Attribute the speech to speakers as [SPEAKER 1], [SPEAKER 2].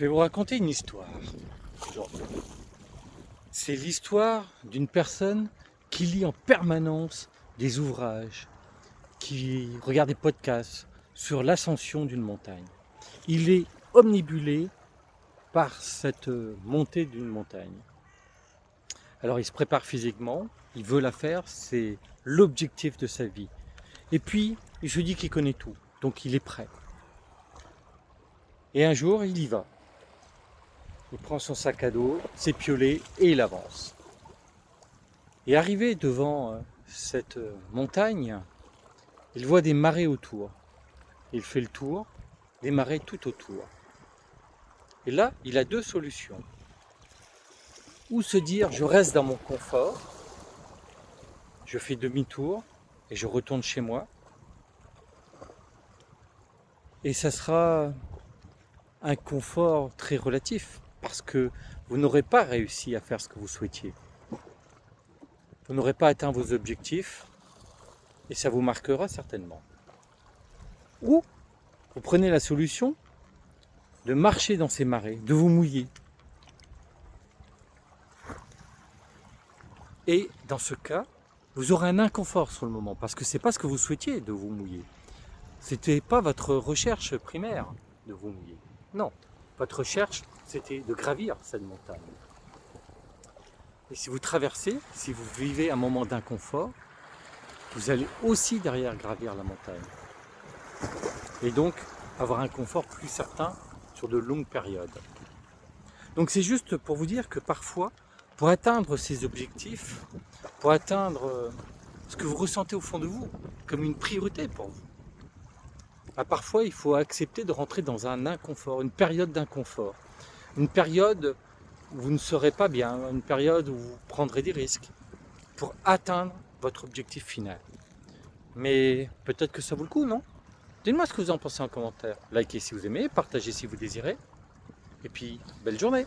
[SPEAKER 1] vais vous raconter une histoire aujourd'hui. C'est l'histoire d'une personne qui lit en permanence des ouvrages, qui regarde des podcasts sur l'ascension d'une montagne. Il est omnibulé par cette montée d'une montagne. Alors il se prépare physiquement, il veut la faire, c'est l'objectif de sa vie. Et puis, il se dit qu'il connaît tout, donc il est prêt. Et un jour, il y va. Il prend son sac à dos, ses piolets et il avance. Et arrivé devant cette montagne, il voit des marais autour. Il fait le tour, des marais tout autour. Et là, il a deux solutions. Ou se dire, je reste dans mon confort, je fais demi-tour et je retourne chez moi. Et ça sera un confort très relatif, parce que vous n'aurez pas réussi à faire ce que vous souhaitiez. Vous n'aurez pas atteint vos objectifs, et ça vous marquera certainement. Ou vous prenez la solution de marcher dans ces marais, de vous mouiller. Et dans ce cas, vous aurez un inconfort sur le moment, parce que ce n'est pas ce que vous souhaitiez de vous mouiller. Ce n'était pas votre recherche primaire de vous mouiller. Non, votre recherche, c'était de gravir cette montagne. Et si vous traversez, si vous vivez un moment d'inconfort, vous allez aussi derrière gravir la montagne. Et donc avoir un confort plus certain sur de longues périodes. Donc c'est juste pour vous dire que parfois, pour atteindre ces objectifs, pour atteindre ce que vous ressentez au fond de vous, comme une priorité pour vous, parfois il faut accepter de rentrer dans un inconfort, une période d'inconfort, une période où vous ne serez pas bien, une période où vous prendrez des risques pour atteindre votre objectif final. Mais peut-être que ça vaut le coup, non ? Dites-moi ce que vous en pensez en commentaire. Likez si vous aimez, partagez si vous désirez. Et puis, belle journée!